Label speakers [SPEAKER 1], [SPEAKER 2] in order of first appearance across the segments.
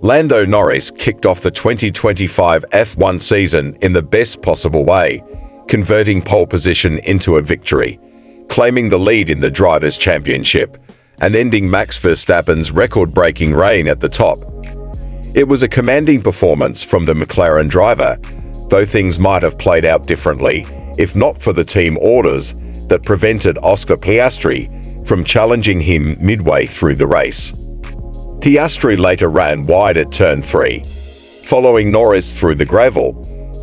[SPEAKER 1] Lando Norris kicked off the 2025 F1 season in the best possible way, converting pole position into a victory, claiming the lead in the Drivers' Championship, and ending Max Verstappen's record-breaking reign at the top. It was a commanding performance from the McLaren driver, though things might have played out differently if not for the team orders that prevented Oscar Piastri from challenging him midway through the race. Piastri later ran wide at turn 3, following Norris through the gravel,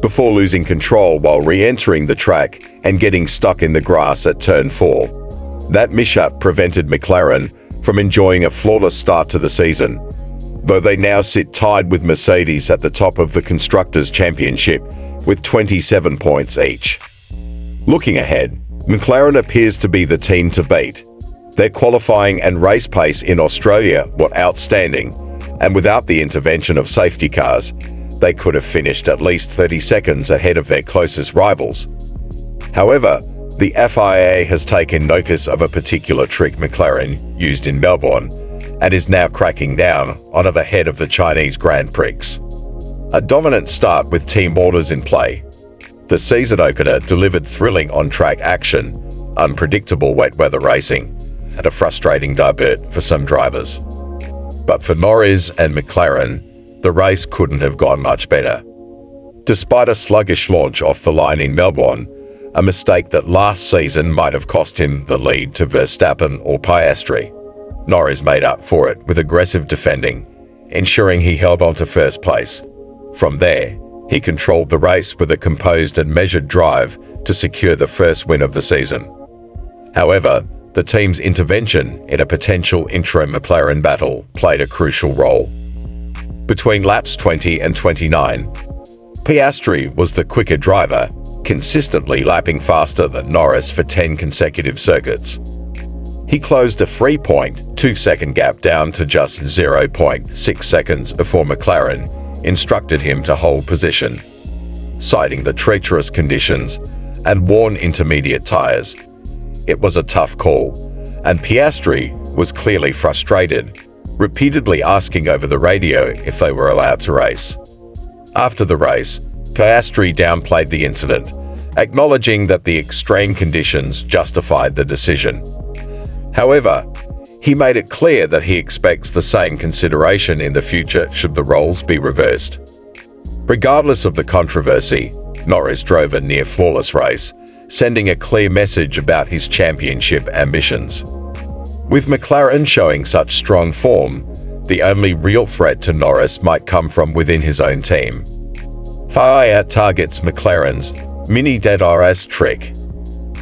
[SPEAKER 1] before losing control while re-entering the track and getting stuck in the grass at turn 4. That mishap prevented McLaren from enjoying a flawless start to the season, though they now sit tied with Mercedes at the top of the Constructors' Championship with 27 points each. Looking ahead, McLaren appears to be the team to beat. Their qualifying and race pace in Australia were outstanding, and without the intervention of safety cars, they could have finished at least 30 seconds ahead of their closest rivals. However, the FIA has taken notice of a particular trick McLaren used in Melbourne and is now cracking down on it ahead of the Chinese Grand Prix. A dominant start with team orders in play. The season opener delivered thrilling on-track action, unpredictable wet weather racing, and a frustrating debut for some drivers. But for Norris and McLaren, the race couldn't have gone much better. Despite a sluggish launch off the line in Melbourne, a mistake that last season might have cost him the lead to Verstappen or Piastri, Norris made up for it with aggressive defending, ensuring he held on to first place. From there, he controlled the race with a composed and measured drive to secure the first win of the season. However, the team's intervention in a potential intro-McLaren battle played a crucial role. Between laps 20 and 29, Piastri was the quicker driver, consistently lapping faster than Norris for 10 consecutive circuits. He closed a 3.2-second gap down to just 0.6 seconds before McLaren instructed him to hold position, citing the treacherous conditions and worn intermediate tires. It was a tough call, and Piastri was clearly frustrated, repeatedly asking over the radio if they were allowed to race. After the race, Piastri downplayed the incident, acknowledging that the extreme conditions justified the decision. However, he made it clear that he expects the same consideration in the future should the roles be reversed. Regardless of the controversy, Norris drove a near-flawless race, sending a clear message about his championship ambitions. With McLaren showing such strong form, the only real threat to Norris might come from within his own team. FIA targets McLaren's mini DRS trick.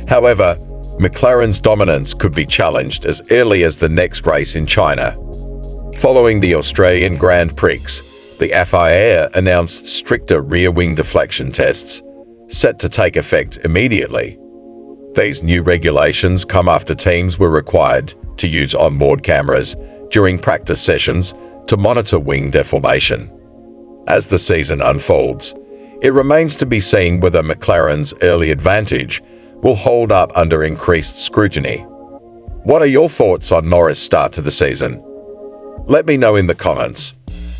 [SPEAKER 1] However, McLaren's dominance could be challenged as early as the next race in China. Following the Australian Grand Prix, the FIA announced stricter rear-wing deflection tests, set to take effect immediately. These new regulations come after teams were required to use onboard cameras during practice sessions to monitor wing deformation. As the season unfolds, it remains to be seen whether McLaren's early advantage will hold up under increased scrutiny. What are your thoughts on Norris' start to the season? Let me know in the comments.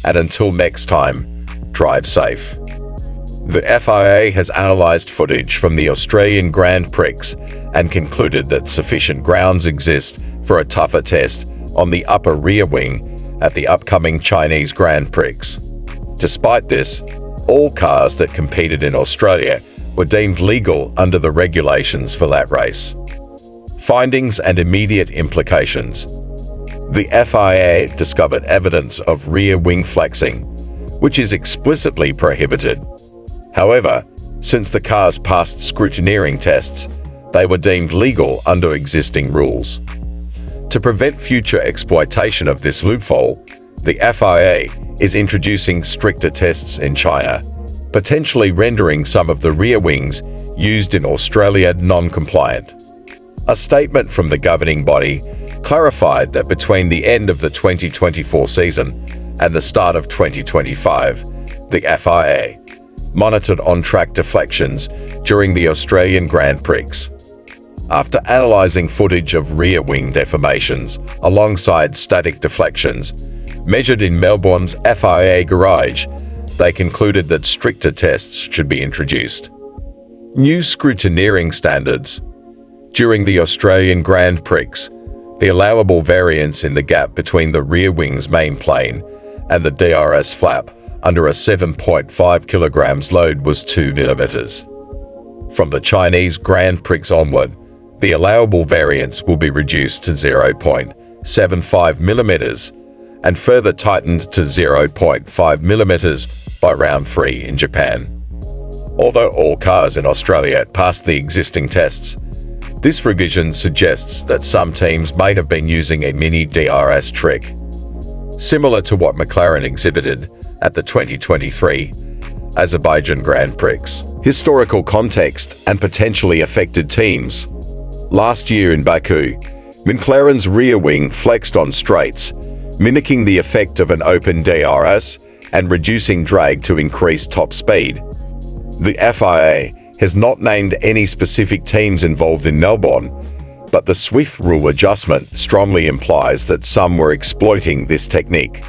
[SPEAKER 1] And until next time, drive safe. The FIA has analysed footage from the Australian Grand Prix and concluded that sufficient grounds exist for a tougher test on the upper rear wing at the upcoming Chinese Grand Prix. Despite this, all cars that competed in Australia were deemed legal under the regulations for that race. Findings and immediate implications. The FIA discovered evidence of rear wing flexing, which is explicitly prohibited. However, since the cars passed scrutineering tests, they were deemed legal under existing rules. To prevent future exploitation of this loophole, the FIA is introducing stricter tests in China, potentially rendering some of the rear wings used in Australia non-compliant. A statement from the governing body clarified that between the end of the 2024 season and the start of 2025, the FIA monitored on-track deflections during the Australian Grand Prix. After analysing footage of rear wing deformations alongside static deflections, Measured in Melbourne's FIA garage, they concluded that stricter tests should be introduced. New scrutineering standards. During the Australian Grand Prix, the allowable variance in the gap between the rear wing's main plane and the DRS flap under a 7.5 kilograms load was 2 millimeters. From the Chinese Grand Prix onward, the allowable variance will be reduced to 0.75 millimeters and further tightened to 0.5 millimeters by round 3 in Japan. Although all cars in Australia passed the existing tests, this revision suggests that some teams may have been using a mini DRS trick, similar to what McLaren exhibited at the 2023 Azerbaijan Grand Prix. Historical context and potentially affected teams. Last year in Baku, McLaren's rear wing flexed on straights, mimicking the effect of an open DRS and reducing drag to increase top speed. The FIA has not named any specific teams involved in Melbourne, but the Swift rule adjustment strongly implies that some were exploiting this technique.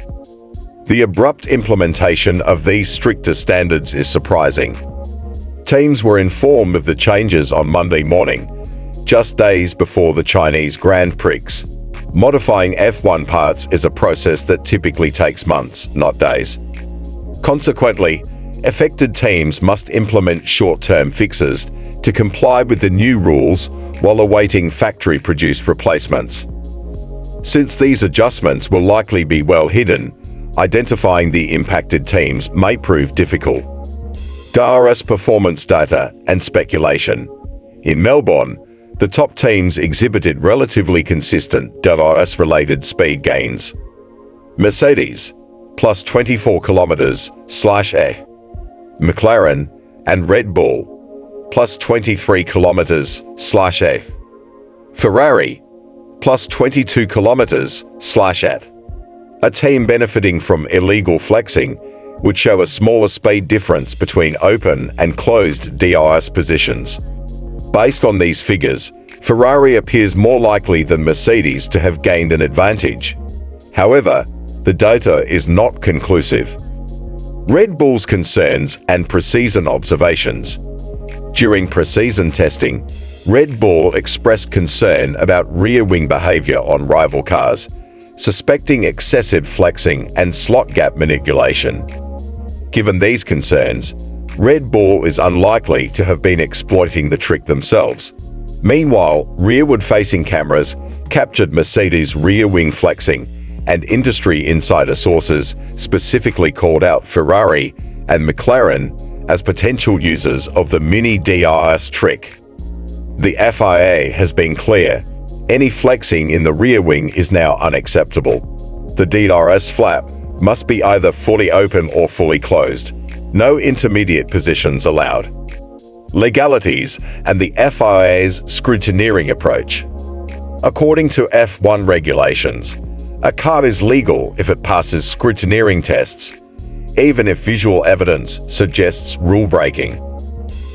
[SPEAKER 1] The abrupt implementation of these stricter standards is surprising. Teams were informed of the changes on Monday morning, just days before the Chinese Grand Prix. Modifying F1 parts is a process that typically takes months, not days. Consequently, affected teams must implement short-term fixes to comply with the new rules while awaiting factory-produced replacements. Since these adjustments will likely be well hidden, identifying the impacted teams may prove difficult. DRS performance data and speculation. In Melbourne, the top teams exhibited relatively consistent DRS-related speed gains. Mercedes, plus 24 km/h. McLaren and Red Bull, plus 23 km/h. Ferrari, plus 22 km/h. A team benefiting from illegal flexing would show a smaller speed difference between open and closed DRS positions. Based on these figures, Ferrari appears more likely than Mercedes to have gained an advantage. However, the data is not conclusive. Red Bull's concerns and pre-season observations. During pre-season testing, Red Bull expressed concern about rear wing behavior on rival cars, suspecting excessive flexing and slot gap manipulation. Given these concerns, Red Bull is unlikely to have been exploiting the trick themselves. Meanwhile, rearward-facing cameras captured Mercedes' rear wing flexing, and industry insider sources specifically called out Ferrari and McLaren as potential users of the mini DRS trick. The FIA has been clear. Any flexing in the rear wing is now unacceptable. The DRS flap must be either fully open or fully closed. No intermediate positions allowed. Legalities and the FIA's scrutineering approach. According to F1 regulations, a car is legal if it passes scrutineering tests, even if visual evidence suggests rule breaking.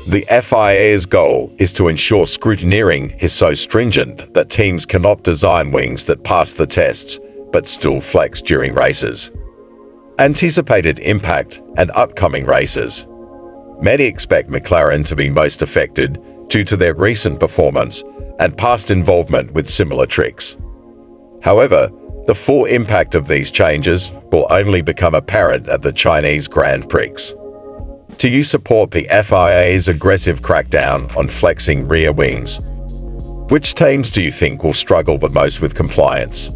[SPEAKER 1] The FIA's goal is to ensure scrutineering is so stringent that teams cannot design wings that pass the tests but still flex during races. Anticipated impact and upcoming races. Many expect McLaren to be most affected due to their recent performance and past involvement with similar tricks. However, the full impact of these changes will only become apparent at the Chinese Grand Prix. Do you support the FIA's aggressive crackdown on flexing rear wings? Which teams do you think will struggle the most with compliance?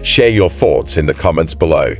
[SPEAKER 1] Share your thoughts in the comments below.